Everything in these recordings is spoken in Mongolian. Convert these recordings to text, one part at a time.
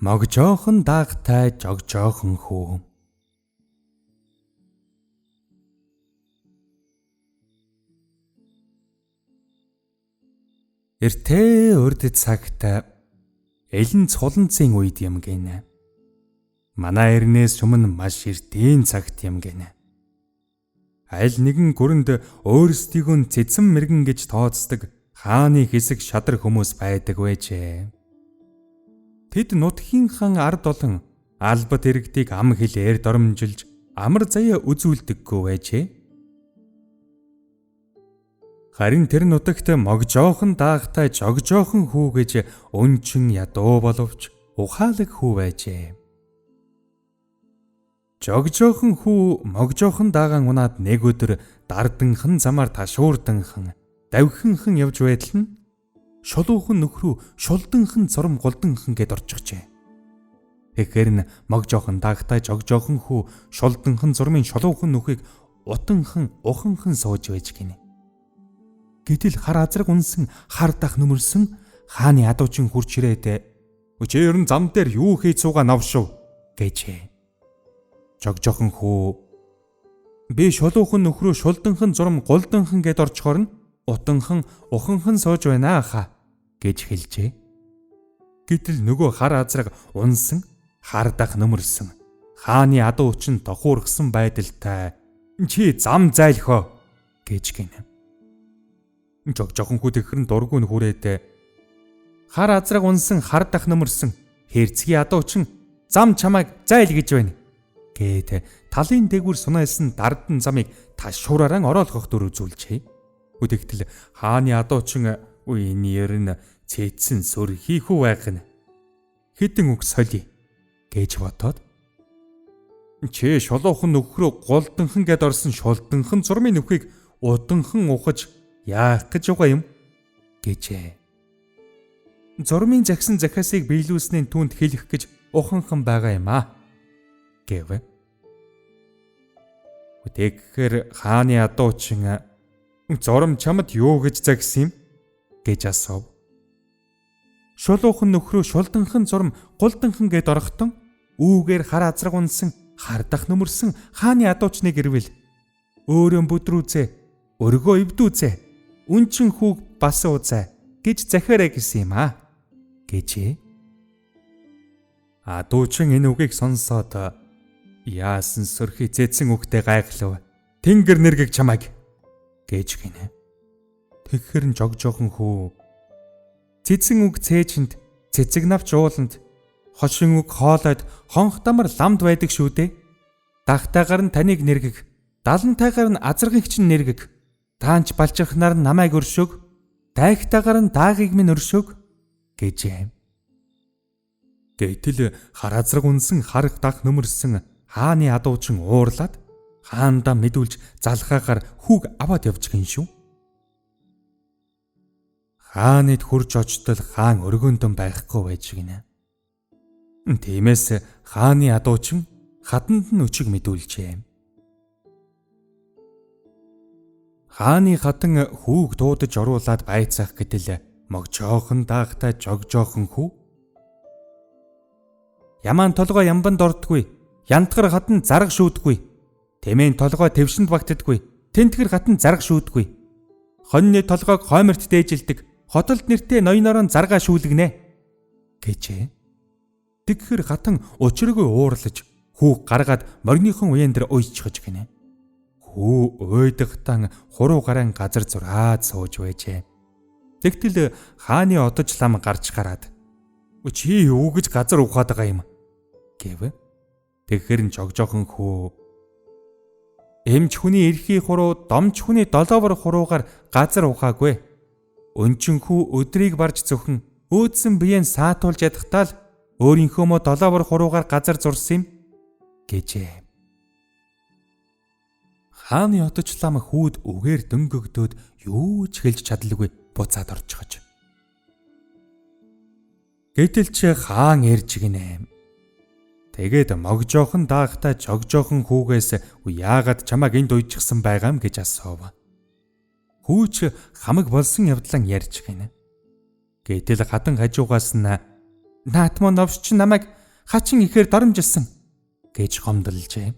Могжоохон даагтай жогжоохон хүү. Эртээ урд цагт элен цуланцын үед юм гинэ. Манай эрнээс өмнө маш эртийн цагт юм гинэ. Аль нэгэн гүрэнд өөрсдийгөө цэцэн мэргэн гэж тооцдог хааны хэсэг шадар хүмүүс байдаг байжээ. Тэд нутгийнхаа ард олон албат иргэдийг ам хэлээр доромжилж амар заяа үзүүлдэггүй байжээ. Харин тэр нутагт могжоохон даагтай жогжоохон хүү гэж өнчин ядуу боловч ухаалаг хүү байжээ. Жогжоохон хүү могжоохон даагаан унаад нэг өдөр дарданхан замаар ташуурданхан давхинхан явж байтал нь шулуухан нөхрөө шулданхан зурм голданхан гэд орчихжээ. Тэгэхээр нь могжоохон даагтай жогжоохон хүү шулданхан зурмын шулуухан нөхийг утанхан уханхан сууж байж гинэ. Гэтэл хар азраг унсан хар дах нүмерсэн хааны адуучин хурч ирээд "Чи ер нь зам дээр юу хийж суугаа навшив" гэжээ. Жогжоохон хүү "Би шулуухан нөхрөө шулданхан зурм голданхан гэд орчхоор нь утанхан уханхан сууж байна хаа" гэж хэлжээ. Гэтэл нөгөө хар азраг унсан хар дах нүмерсэн хааны адуучин тохуургсан байдалтай "Чи зам зайлхоо" гэж гинэ. Жогжоохон хүү тэгэхэр нь дургүй хүрээд хар азраг унсан хар дах нүмерсэн хэрцгий адуучин "Зам чамайг зайл гэж байна" гээд талын дээгүүр сунаасан дардан замыг ташуураараа ороолгох дүр үзүүлжээ. Үдэгтэл хааны адуучин "Энэ ер нь цэцэн сөрхийхүү байх нь хэдэн үг солиё" гэж бодоод "Чи шулуухан нөхрөө голданхан гэд орсон шулданхан зурмын нөхийг уданхан ухаж яах гэж байгаа юм" гэжээ. Зурмын загсан захиасыг биелүүлснээр түүнд хэлэх гэж уханхан байгаа юм аа гэв. Тэгэхээр хааны адуучин "Зурм чамд юу гэж загсан юм" гэж асуув. Шулуухан нөхрөө шулданхан зурм голданхан гэд орохдон үүгээр хар азраг унсан хар дах нүмерсэн хааны адуучныг ирвэл "Өөрөө бүдрүүзээ, өргөө ивдүүзээ, үнчин хүүг бас уузай" гэж захиараа гэсэн юм аа гэжээ. Адуучин энэ үгийг сонсоод "Яасан сөрхий цэцэн үгтэй гайхлав. Тэнгэр нэргэг чамайг" гэж гинэ. Тэгэхээр нь жогжоохон хүү "Цэцэн үг цээжинд, цэцэг навч ууланд, хошин үг хоолойд хонх дамар ламд байдаг шүү дээ. Дахтайгаар нь таныг нэргэг, далантайгаар нь азаргыг чинь нэргэг. Таанч балчирхнаар нь намайг өршөөг, дайгтайгаар нь даагийг минь өршөөг" гэжээ. Гэтэл хар азраг унсан харах дах нүмерсэн хааны адуучин уурлаад хаандаа мэдүүлж залхаагаар хүүг аваад явж гин шүү. Хаанид хурж очтол хаан өргөндөн байхгүй байж гинэ. Тиймээс хааны адуучин хатанд нь өчиг мэдүүлжээ. Хааны хатан хүүг дуудаж оруулаад байцаах гэтэл могжоохон даагтай жогжоохон хүү "Ямаан толгой ямбанд ордгүй, янтгар хатан зарга шүүдгүй, тэмээн толгой твшинд багтдаггүй, тэнтгэр хатан зарга шүүдгүй, хоньны толгойг хойморт дээжилдэг, хотолд нэртэй ноёнороо заргаа шүүлгэнэ" гэжээ. Тэгэхэр хатан учиргүй уурлаж хүүг гаргаад морныхон уян дээр уйчхаж гинэ. Хүү уйдахтан хуруу гараан газар зураад сууж байжээ. Тэгтэл хааны одож лам гарч гараад "Чи юу гэж газар ухаад байгаа юм" гэв. Тэгэхэр нь жогжоохон хүү "Эмч хүний эрхий хуруу домч хүний долоовор хуруугаар газар ухаагүй. Өнчин хүү өдрийг барж зөвхөн өөдсөн биеэн саатуулж ядахтаа л өөрийнхөө мө долоовор хуруугаар газар зурсан юм" гэжээ. Хааны одож лам хүүд үгээр дөнгөгдөөд юу ч хэлж чадалгүй буцаад орчихож. Гэтэл чи хаан ярьж гинэ. Тэгээд могжоохон даагтай жогжоохон хүүгээс "Яагаад чамайг энд уйжчихсан байгаа юм" гэж асуув. Хүүч хамаг болсон явдлан ярьж гинэ. Гэтэл хатан хажуугаас нь Наатмуу новш чи намайг хачин ихээр доромжилсан гэж гомдлжээ.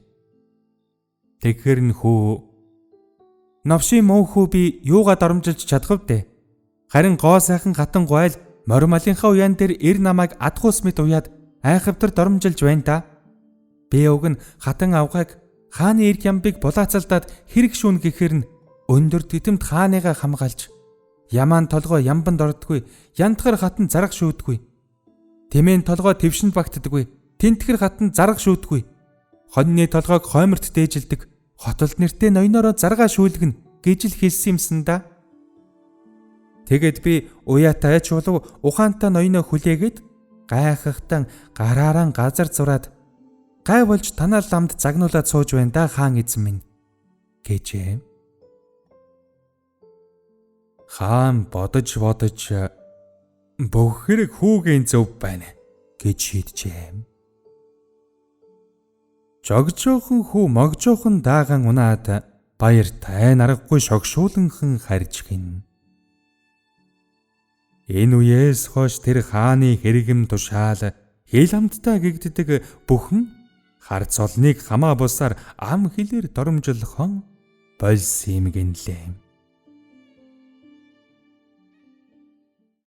Тэгэхээр нь хүү новшийн муу хүү би юугаа доромжилж чадах вэ? Харин гоо сайхан хатан гойл морималынхаа уян дээр эр намайг адхуус мэт уяад айхавтар доромжилж байна да. Би уг нь хатан авгайг хааны эрг ямбыг булаацалдаад хэрэг шүүн гэхээр нь өндөр титэмд хааныгаа хамгаалж ямаан толгой ямбанд ордгүй, янтхар хатан зарах шүүдгүй. Тэмээн толгой твшинд багтдаггүй, тэнтгэр хатан зарах шүүдгүй. Хоньны толгойг хойморт дээжилдэг, хотолд нэртэй ноёноороо заргаа шүүлгэн гэж л хэлсэн юмсан да. Тэгэд би уяатай чулуу ухаантай ноёноо хүлээгээд гайхахтан гараараа газар зураад гай болж танаа ламд загнуулаад сууж байна да хаан эзэн минь гэжээ. Хаан бодож бүх хэрэг хүүгийн зөв байна гэж шийджээ. Жогжоохон хүү могжоохон даагаан унаад баяртай наргагүй шогшууланхан харж гин. Энэ үеэс хойш тэр хааны хэрэгэм тушаал хил амттай гэгддэг бүхэн хар цолныг хамаа бусаар ам хилээр доромжлохон болсон юм гинлээ.